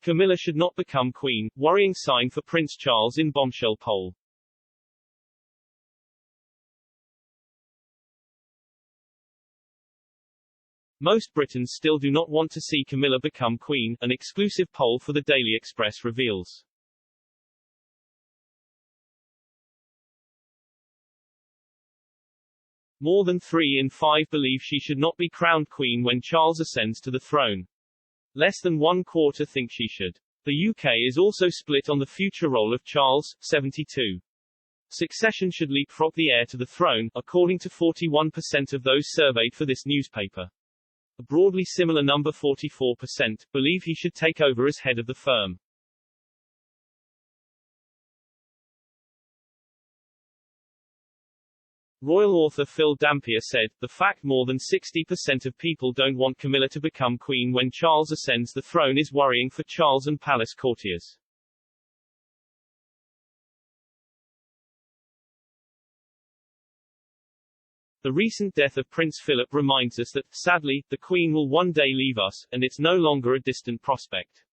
Camilla should not become queen, worrying sign for Prince Charles in bombshell poll. Most Britons still do not want to see Camilla become queen, an exclusive poll for the Daily Express reveals. More than 3 in 5 believe she should not be crowned queen when Charles ascends to the throne. Less than 1/4 think she should. The UK is also split on the future role of Charles, 72. Succession should leapfrog the heir to the throne, according to 41% of those surveyed for this newspaper. A broadly similar number, 44%, believe he should take over as head of the firm. Royal author Phil Dampier said, "The fact more than 60% of people don't want Camilla to become queen when Charles ascends the throne is worrying for Charles and palace courtiers." The recent death of Prince Philip reminds us that, sadly, the Queen will one day leave us, and it's no longer a distant prospect.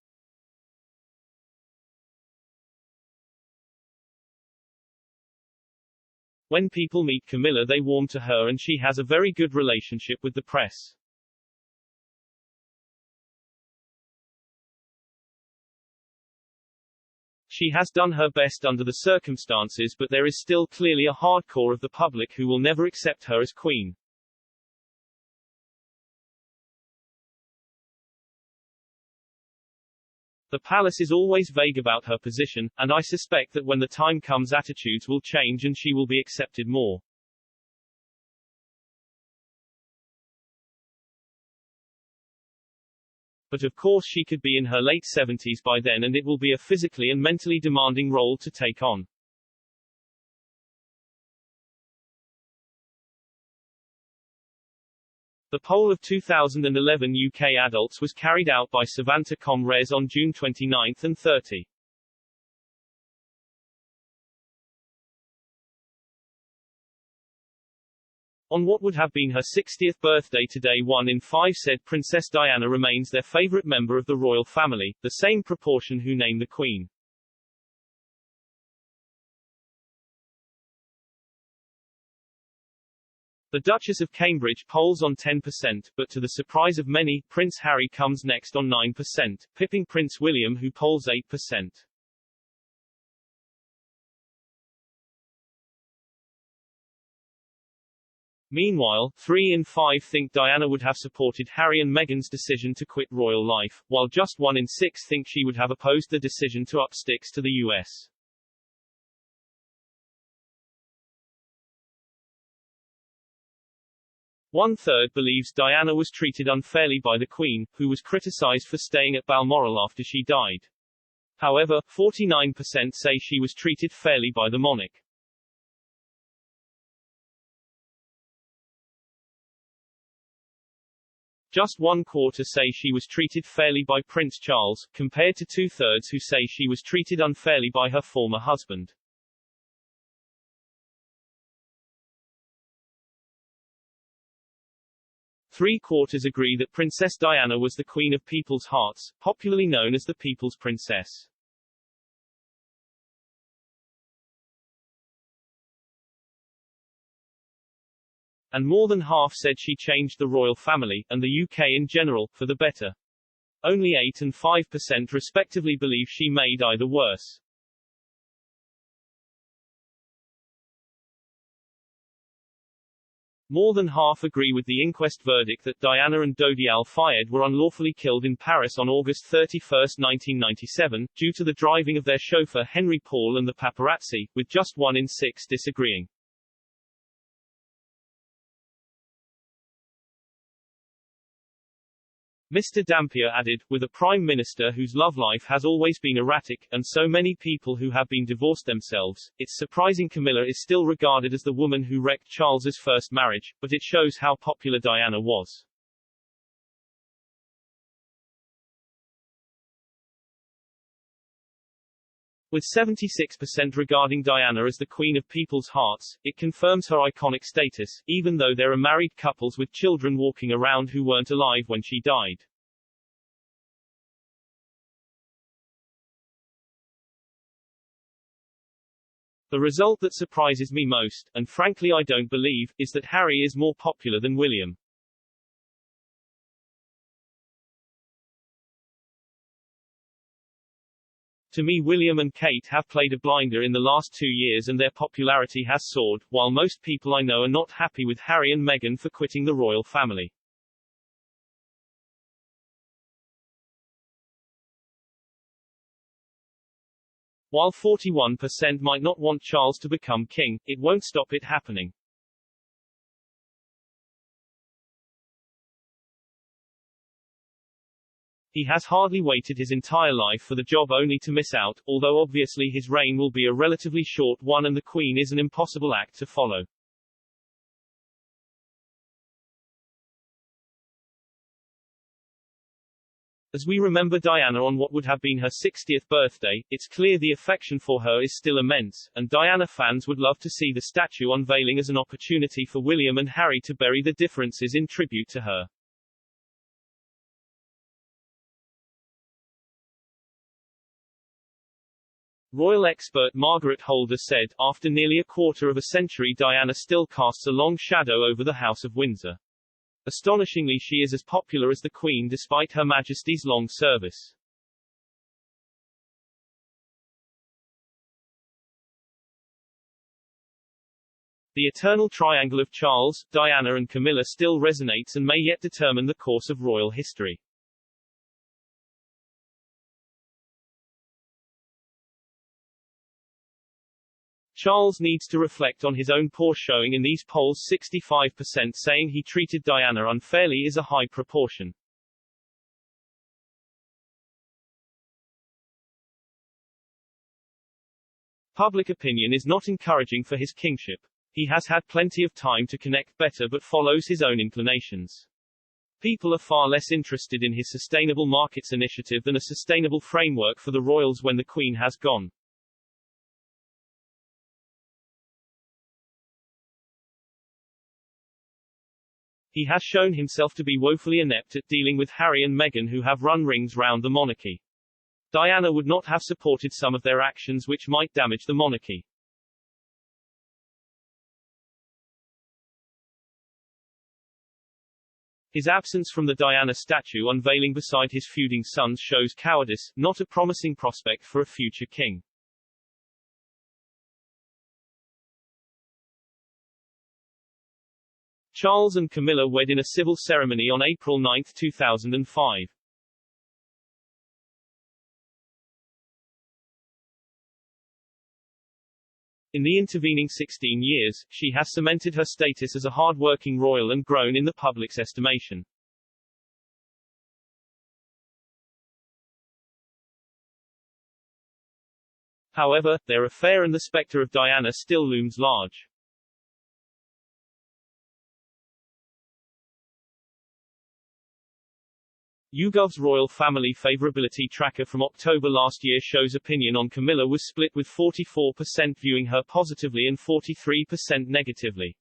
When people meet Camilla, they warm to her, and she has a very good relationship with the press. She has done her best under the circumstances, but there is still clearly a hardcore of the public who will never accept her as queen. The palace is always vague about her position, and I suspect that when the time comes attitudes will change and she will be accepted more. But of course she could be in her late 70s by then, and it will be a physically and mentally demanding role to take on. The poll of 2011 UK adults was carried out by Savanta.com.res on June 29 and 30. On what would have been her 60th birthday today, 1 in 5 said Princess Diana remains their favourite member of the royal family, the same proportion who name the Queen. The Duchess of Cambridge polls on 10%, but to the surprise of many, Prince Harry comes next on 9%, pipping Prince William, who polls 8%. Meanwhile, 3 in 5 think Diana would have supported Harry and Meghan's decision to quit royal life, while just 1 in 6 think she would have opposed the decision to up sticks to the US. One-third believes Diana was treated unfairly by the Queen, who was criticized for staying at Balmoral after she died. However, 49% say she was treated fairly by the monarch. Just 1/4 say she was treated fairly by Prince Charles, compared to 2/3 who say she was treated unfairly by her former husband. Three-quarters agree that Princess Diana was the Queen of People's Hearts, popularly known as the People's Princess. And more than half said she changed the royal family, and the UK in general, for the better. Only 8 and 5% respectively believe she made either worse. More than half agree with the inquest verdict that Diana and Dodi Al-Fayed were unlawfully killed in Paris on August 31, 1997, due to the driving of their chauffeur Henry Paul and the paparazzi, with just 1 in 6 disagreeing. Mr. Dampier added, with a prime minister whose love life has always been erratic, and so many people who have been divorced themselves, it's surprising Camilla is still regarded as the woman who wrecked Charles's first marriage, but it shows how popular Diana was. With 76% regarding Diana as the Queen of People's Hearts, it confirms her iconic status, even though there are married couples with children walking around who weren't alive when she died. The result that surprises me most, and frankly I don't believe, is that Harry is more popular than William. To me, William and Kate have played a blinder in the last 2 years and their popularity has soared, while most people I know are not happy with Harry and Meghan for quitting the royal family. While 41% might not want Charles to become king, it won't stop it happening. He has hardly waited his entire life for the job only to miss out, although obviously his reign will be a relatively short one and the Queen is an impossible act to follow. As we remember Diana on what would have been her 60th birthday, it's clear the affection for her is still immense, and Diana fans would love to see the statue unveiling as an opportunity for William and Harry to bury the differences in tribute to her. Royal expert Margaret Holder said, after nearly a quarter of a century Diana still casts a long shadow over the House of Windsor. Astonishingly, she is as popular as the Queen despite Her Majesty's long service. The eternal triangle of Charles, Diana and Camilla still resonates and may yet determine the course of royal history. Charles needs to reflect on his own poor showing in these polls. 65% saying he treated Diana unfairly is a high proportion. Public opinion is not encouraging for his kingship. He has had plenty of time to connect better but follows his own inclinations. People are far less interested in his sustainable markets initiative than a sustainable framework for the royals when the Queen has gone. He has shown himself to be woefully inept at dealing with Harry and Meghan, who have run rings round the monarchy. Diana would not have supported some of their actions which might damage the monarchy. His absence from the Diana statue unveiling beside his feuding sons shows cowardice, not a promising prospect for a future king. Charles and Camilla wed in a civil ceremony on April 9, 2005. In the intervening 16 years, she has cemented her status as a hard-working royal and grown in the public's estimation. However, their affair and the spectre of Diana still looms large. YouGov's royal family favorability tracker from October last year shows opinion on Camilla was split, with 44% viewing her positively and 43% negatively.